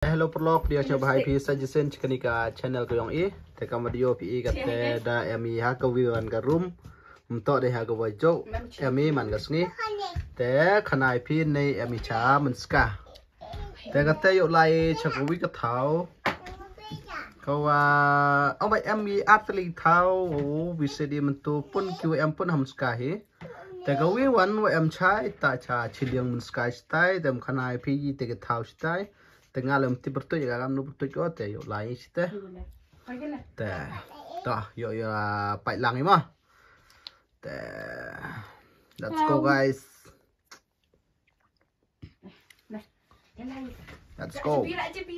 Hello perlok dia coba hai pi suggestion chikanika channel ko yong i te kam video pi kate da emi ha ko wiwan ka room mto de ha ko bojo emi man gasngi te khanai pi nei emi cha man ska te kate yo lai chakuwi ka thau ko wa ông bay emi atli thau vi se di man tu pun kyu em pun ham ska hi te ko wi wan wa em chai ta cha chiliang man ska stai dem khanai pi te ka thau stai tengah lem ti bertu ya kan nu bertu ko te yo lai site te to yo pai lang ni ma te let's go guys, let's go.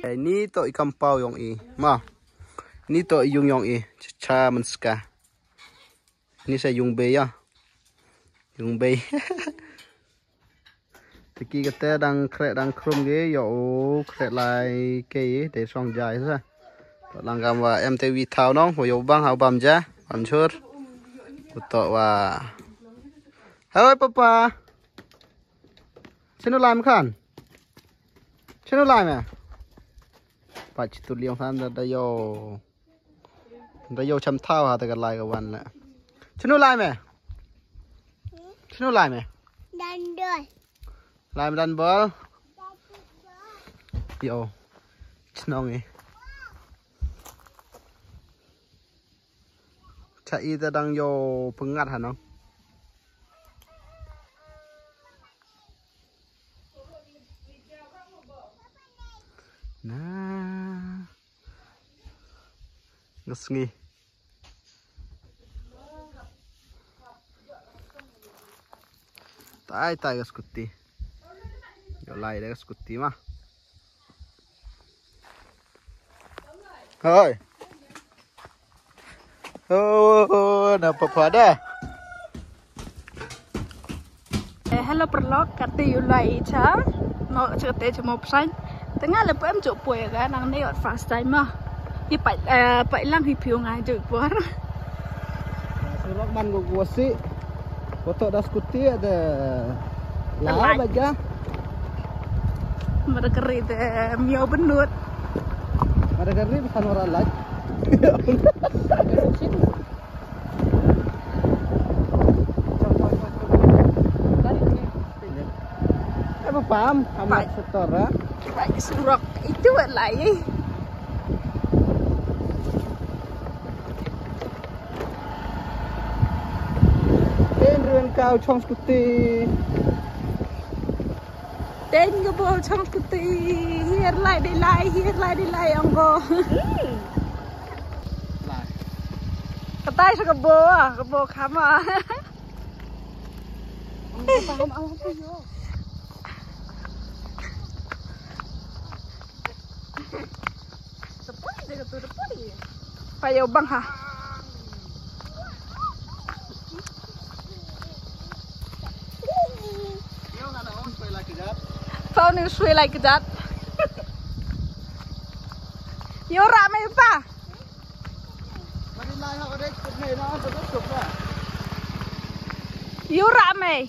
Ini to ikan pau yong i ma ini to yung yong i cha menska ini saya yung be ya yung be Tiki kata đang kret đang krum ghế yo kret lại cái để xong dài ra làm gam và em tây vi thao nó hồi yo băng hào bầm giá bầm chốt to và hello papa xin nó làm khăn xin nó làm à phải chỉ tụi liang tham đã yo chăm thao hả tại cái lại cáiวันnè xin nó làm à xin nó làm à đan đời làm đàn bơ yo nong ấy chạy ta đang yo pengat hả nó nah ngesngi tai gas kuti yo lai đấy skuti mà thôi napa pada hello perlok kati ulai cha no chete chmo psan tengah lepo em chụp bùi cái năng này ở fast time mà đi phải lang hi phiêu ngay chụp quá perlok man go si foto das skuti ada lah baca mereka itu mio benut mereka ini bukan orang lain apa paham amat setora pak surok itu lagi Ruan kau chong skuti tên cái bộ trong cái tì hiền lại đi lại ông cô cái tay sao cái bộ khám à ông không vô phải vô băng hả phone is free like that. Yo rame pa. Yo rame.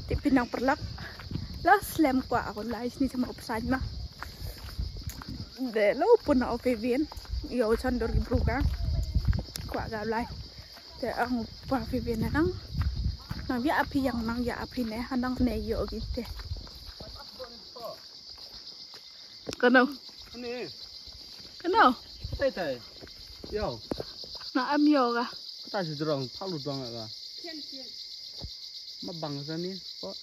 Di Pinang Perlak. Lo slam kwa ako live ni sama upasan ma. De lo pun na opevien. Yo chandor gibruka. Quả gạo lại để ông vào phía bên này nang ya api yang nang ya api này hắn nang này yo gitu kenal tay yo na am yo ga ta chỉ dorong palu dong ga ma bang ra ni kok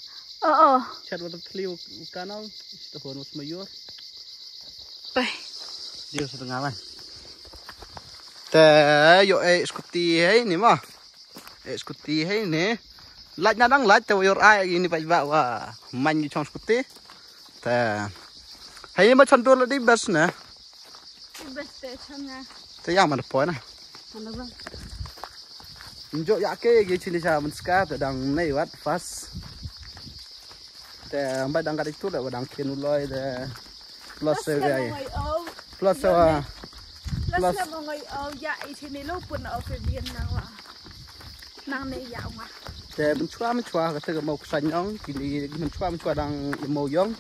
chat wa kliu kanal itu hon mas mayor dia setengah lah te yo skuti hai ni ma skuti hai ni laj na dang laj te yor ai ini pa ba wa man ni chong skuti te hai ma chon la di bus na bus station na te yang ma po na mana bang njo ya ke gi chili cha man ska te dang nei wat fast te ba dang ga itu la dang kenu loi de plus ga plus Plus là mọi người dạ thì này lúc buồn ở phía bên nào ạ Nang này dạo mà. Để mình chua cái thứ màu xanh nhông, cái này mình chua đang màu nhông.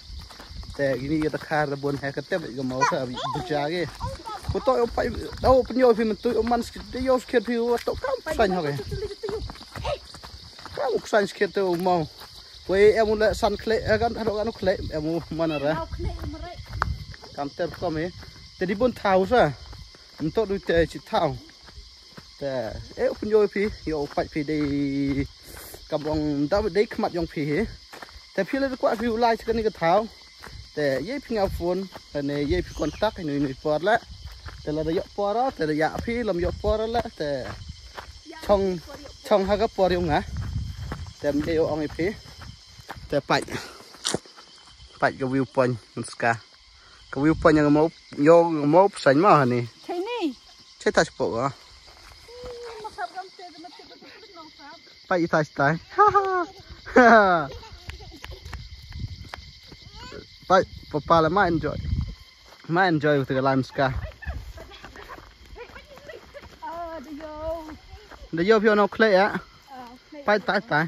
Để cái này ta khai ra buồn hay cái tép cái màu sao bị bùa cái. Cô tôi ông phải đâu bên nhau thì mình tôi ông ăn cái yêu skate thì tôi cam xanh thôi. Cam xanh skate tôi màu. Quay em muốn lại săn clay, kan ada kan clay, em muốn mana ra. Cam tép có mấy. Jadi buồn tháo ra. Untuk duit chỉ tháo. Để bên nhau thì yêu phải thì điกับองดาวได้ขมัดยองผีแต่พี่เลยกว่าพี่ไล่กันนี่ก็เท้าแต่ยี่พี่เอาฝนแต่เนี่ยยี่พี่คอนตักให้หนุ่ยปอดละแต่เราได้ยกปอดแล้วแต่ระยะพี่ลำยกปอดแล้วแต่ช่องหากปอดยังไงแต่ไม่ได้เอาไอ้พี่แต่ไปกับวิวปอนมันสกากับวิวปอนยังมอบโยมอบสัญญาหนิใช่นี่ใช่ทัชโปะไปอีทัชตายไปปลาแล้วไม่ enjoy กับไลม์สกาเดี๋ยวพี่เอาเคลย์อะไปตาย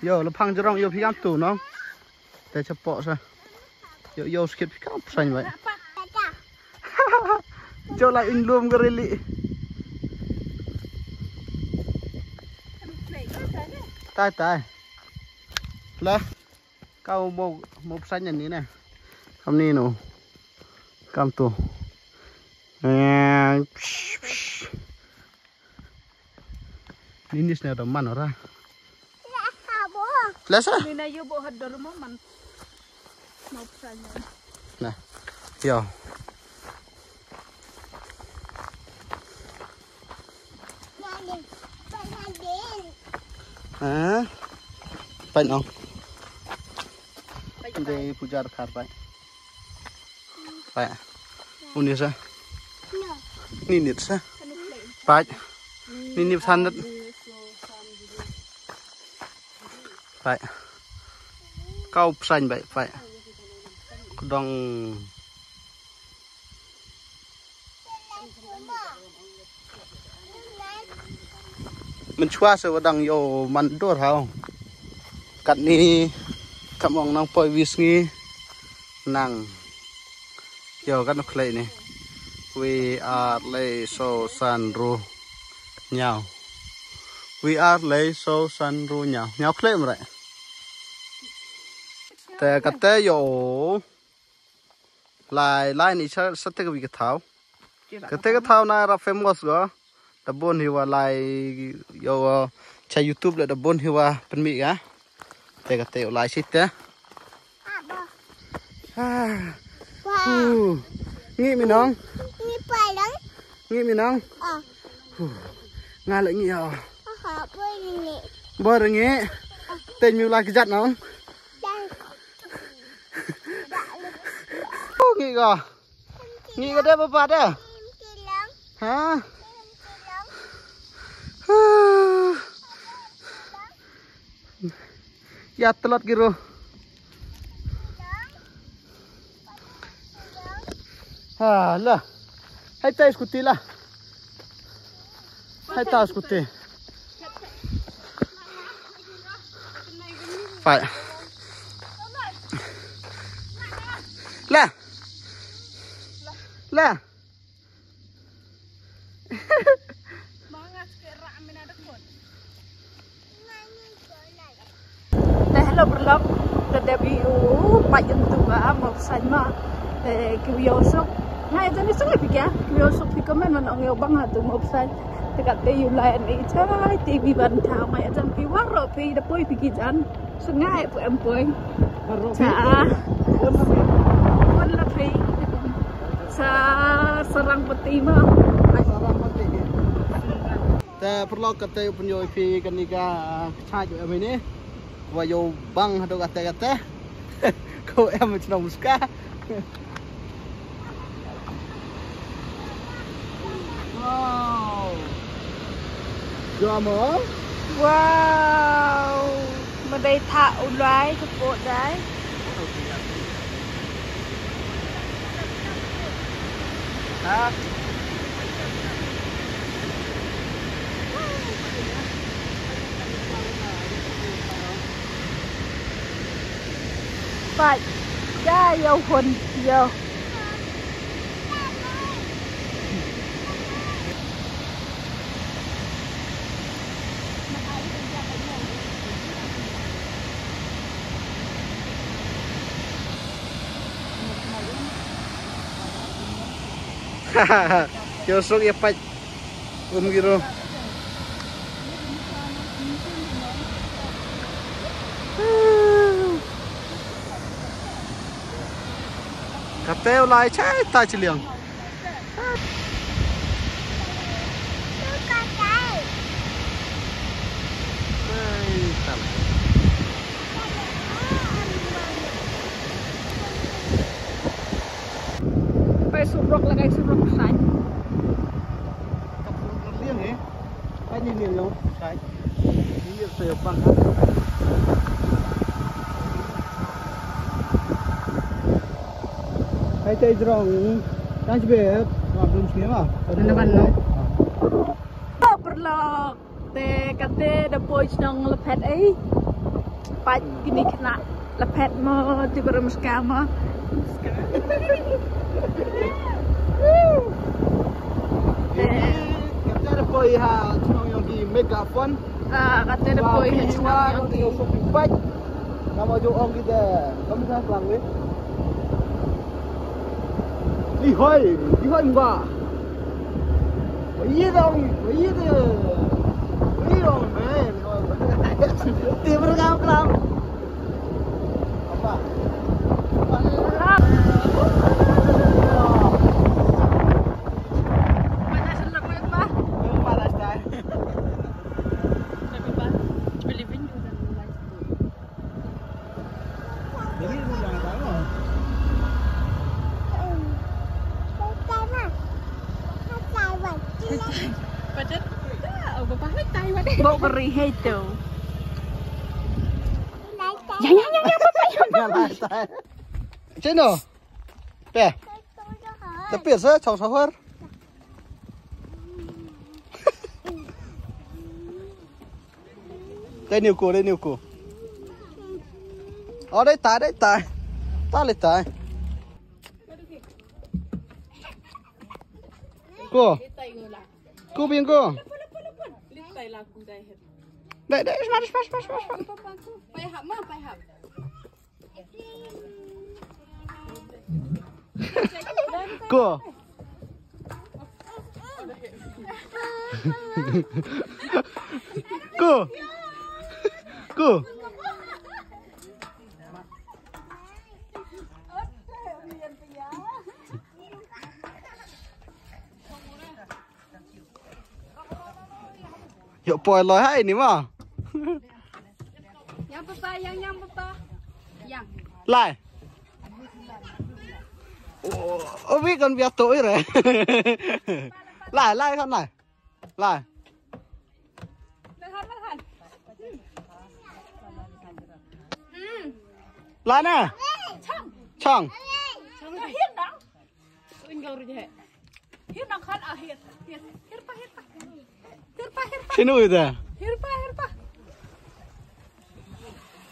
โย่เราพังจะร้องโย่พี่กำตู่น้องแต่เฉพาะซะโย่สกิดพี่กำใส่ไว้โจ้ไล่อินรวมกันเลยตายแล้วก้าวโมบสัญอย่างนี้นะคำนี้หนูกำตัวนี่นิสเนี่ยดมันเหรอแล้วซะนี่นายโยบหัดดอร์มมันโมบสัญนะเดี๋ยวไปน้องไปพูจาร์ขาดไปอุนิสะนี่นิสะไปนี่ทันนัดไปเข้าสั่นไปดองมันชัวร์สวัสดังโยมันโดดเท้ากัดนี้ขมองนางปอยวิสงี้นางโยกันนกเลยนี่ we are lay so san ru เหงา we are lay so san ru เหงาเคลมไรแต่กัดเตยโยลายนี่ชัดสัตย์กับวิกเท้ากัดเตยกับเท้าน่ารับเฟมัสก็ดับบนหิวลายโยใช้ YouTube เลยดับบนหิวเป็นมีกะแต่ก็เตะลายชิดเตะงี้มีน้องงี้ไปแล้วงี้มีน้องงานอะไรงี้อ่ะบ่อยงี้เต้นมีลายกิจน้องงี้ก็ได้ป่ะเด้อฮะya telot gitu lah hai tay skuti lah hai tay skuti phải lah hello berlok ke debut pajen tua mau sama kiosok ngai jadi sungai pikir kiosok di komen mana orang bang hatu mau sai dekat tu lain ni cai TV bantau mai jam piwar ro pi dapoi pikijan sungai pu empoi cah pun lebih serang peti mahแต่พวกเราก็เตะปัญญาพีกันนี่ก็ใช่อยู่แบบนี้ว่าโยบังหัดกะเตะเขาเอ็มจะนำสก้าว้าวจอมว้าวมาได้ถ่าอุ่นไว้ทุกคนได้ครับ Phải ra yêu hồn yêu Yo sok ya pak gitu. Kateo lại trái ta chỉ liang. Phải sụp rọc là cái sụp rọc xanh. Liang ấy. Cái gì liang không? Cái. Ini saya pan. Hai tay jerong. Kan sebet. Belum sini mah. Ada mana? Perlu te kate the boys nong lepet ấy. Pat gini kena lepet mo di bermuskama. Kita ada boy ha, yang di megaphone. Kate the boy yang di shopping bag. Nama jo ong kita. Kamu dah pulang weh. Lihoi enggak. Iya dong, iya deh. Iya dong, men. Tiba pulang. Apa? Bau beri itu. Yang apa? Trên nào? Bè. Tập biệt á, cháu sao hơn. Đây nhiều củ. Ở đây tài. Ta lấy tài. Cô biên cô. Đây, smash. Phải hầm. Cô. Yuk poi loy hai ni mah. Yang papa. Yang. Lại. Ôi biết con việc tối rồi. Lại con này. Lại. Lại nè. Chong. Hiếp đó. Hiếp nó khát hiếp pa. Sini udah. Hiếp pa.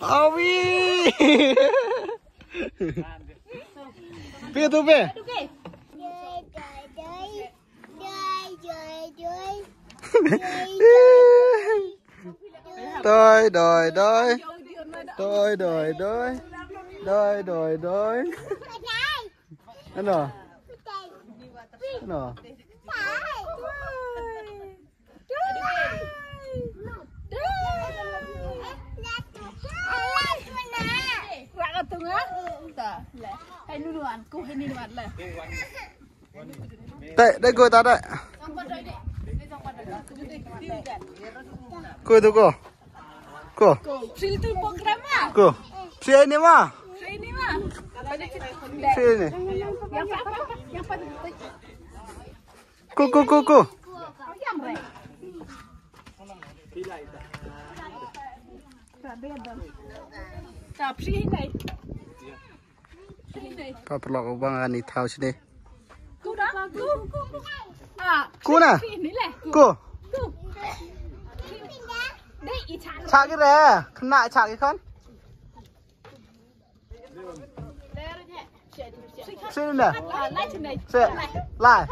Awi. Pia tu pe. Đôi. Anh nào? Hay nunuan, ku hay nunuan lah. Đây cô ta đây. Cô tu cô. Filter program ah. Cô. Sini mah. Sini mah. Sini. Yang apa? Cô. Yang re. Tập sini này. Pak perlu bang ani tahu sini. Cô đó. Cô nè. Cô. Chạc cái này, kena chạc cái con. Sini nè. Lại trên này. Sẽ lại.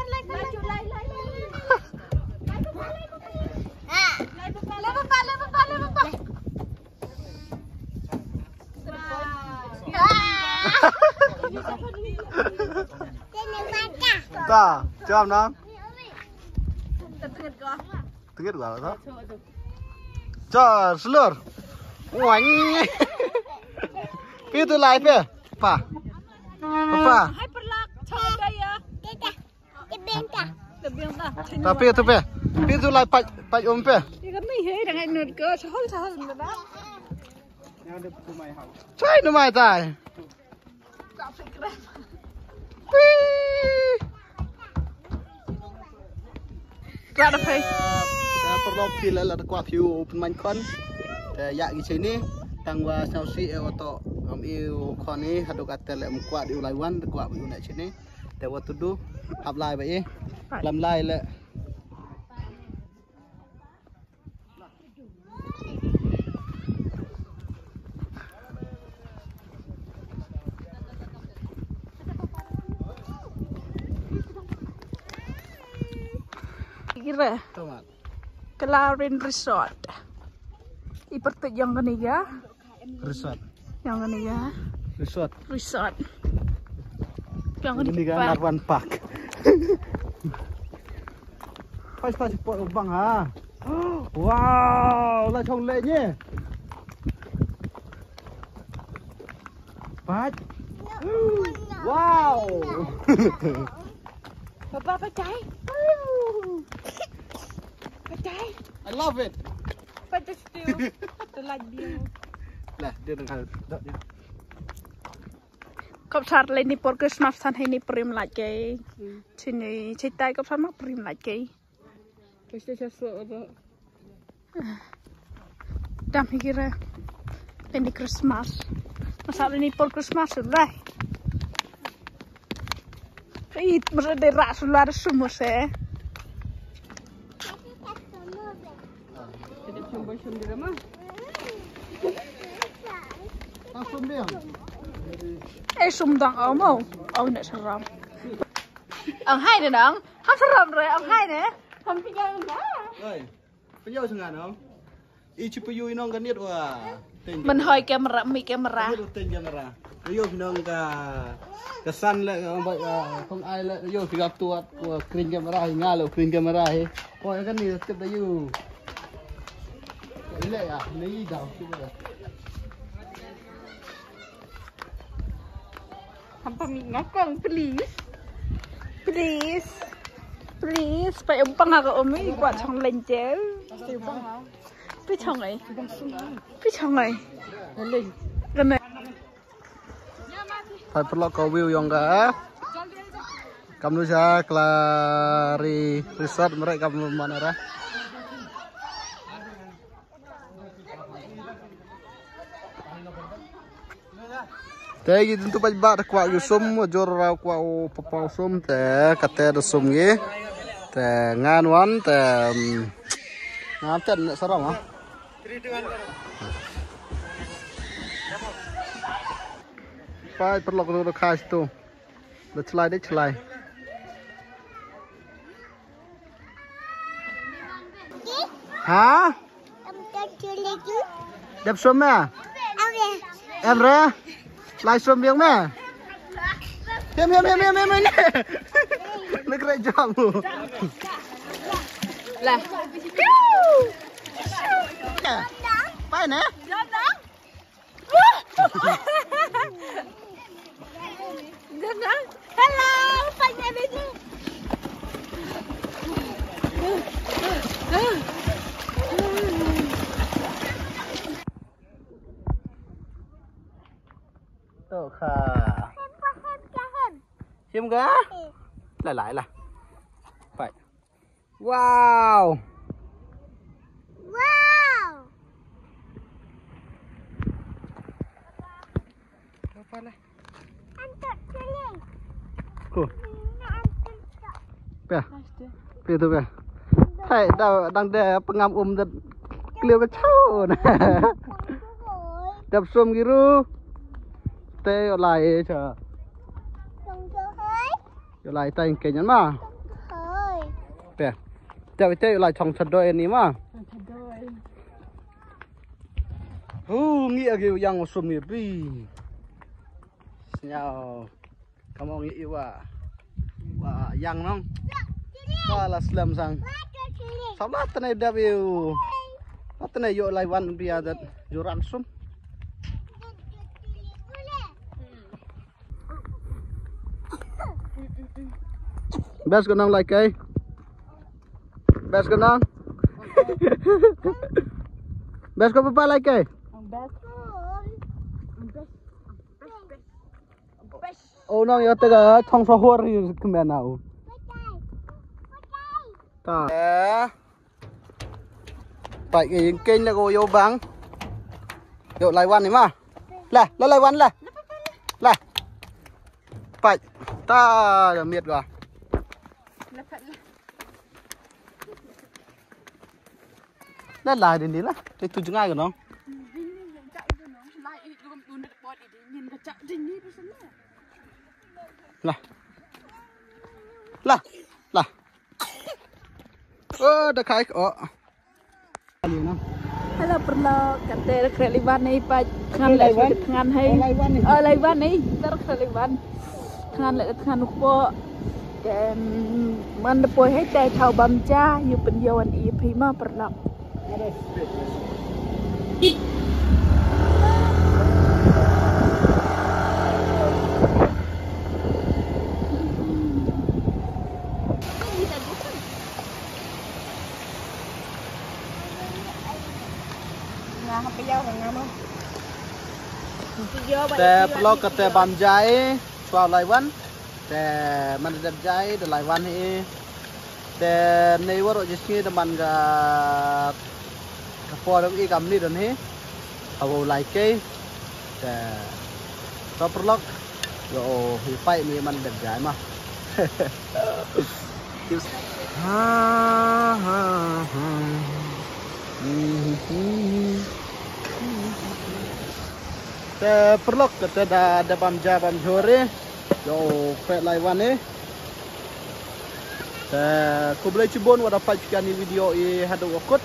Ta, chom nó. Tengit gua đó. Cho seluruh. Oanh. Pi tu lại pe. Pa. Pa. Hai perlak. Chom đây ya. Tapi tu pe. Pi tu lại pai pe. Đi cái này hết đang ăn nửa cơ. Sao rồi đó. Chơi nó mày tài. Ra được hay. Perlu pilih lah kuat view pemain kon. Ya di sini tangwa sausi atau iu koni haduk atel kuat di ulaiwan kuat di unak sini. Dewa tudu apply baik. Lam lai le. Kira Kelarin Resort. Iperti yang ketiga. Resort. Yang ketiga. Resort. Resort. Yang Ini kan ketiga. Narwan Park. Pas pot bang ha. Wow, là chồng lệ nhé. Pas. Wow. Papa percaya. Percaya. I love it. Pada still. Telah dia. Lah, dia dengan dia. Kau cari lagi por Christmas tan ini prim lagi. Sini cerita kau sama prim lagi. Pasti sesuatu. Dah mikir ini Christmas. Masa ini por Christmas sudah. It masih ras luar semua sih. Langsung dia. Sumdang mau, nak seram. Hai nè đặng, không seram rồi, hai nè. Không biết đâu cả. Ơi, bây giờ thằng nào? Ichipuyu inong ganit wa. Mình hơi camera, mi camera. Tên camera. Bây giờ inong kesan lại không ai lại vô thì gặp tuột của screen camera thì nga là screen camera ấy. Coi cái này tiếp đấy you. Cái này à, lấy đâu chứ bây giờ. Hampa mi ngokong please. Please. Please, phải umpang ako umi kuat chong lên chéo. Biết chong ấy. Biết chong ấy. Gần này. Phải perlu kau view yang ga. Kamu bisa kelari resort mereka kamu mana ra? Thế gitu tu pas bak kuat yusum jor ra kuat papau sum te kate sum ge. Te ngan wan te ngam ten sarong ah. Phải perlu kau khai tu. Được slide đấy slide. Hả? Đẹp sum à? Em ra. Lai sum biếng mẹ. Hiêm. Nó cái giọng. Là. Phải nè. Hello, phải nghe đi chứ. Tuh kah. Hiêm gá. Lại là. Phải. Wow. Apa lah? Cool. Pe tu pe. Hai đang để pengam dan keliu kacau. Dap som giru. Te lai cha. yo lai tay cái nhắn mà bè theo cái tay lại trong thật đôi này mà nghĩa kiểu yang một sum nghiệp đi nhau kamu nghĩ wa yang nong kalau selam sang sama tenai dah view tenai yo lai wan biar dat juran sum best con like cái best con nong best con papa like cái ô nó yo tega thong so hor ri kemen nào ta tại cái kênh là go bang yo lai wan này mà là lai wan là phải ta là miệt rồi đây là đến đấy là cái tu chứng ai của nó là đã khai Hello perlo kate kreliban ni pa ngan le ngan hay laiban ni tar kreliban ngan le ngan upo man depoy hay tay thau bam cha yu pen yawan i phi ma perloแต่ปลอกแต่บำใจชาวไลวันแต่มันดับใจแต่ไลวันนี่แต่ในวัดจิตนี้มันกับพอตรงอีกคำนี้ตรงนี้เอาไลเกย์แต่ตัวปลอกโย่หิไฟนี่มันดับใจมาแต่ปลอกแต่ได้บำใจบำชวรีโย่เปิดไลวันนี่แต่กูboleh cuba dapat sekian video ini hadap wakut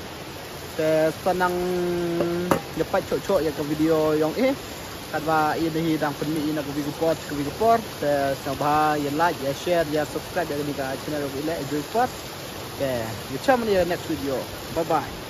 แต่senang dapat cocok ya ke video yang kadwa ini dang penmi ina ke video potแต่sabah ya like ya share ya subscribe ya di channel ini enjoy pot ya you come in the next video bye bye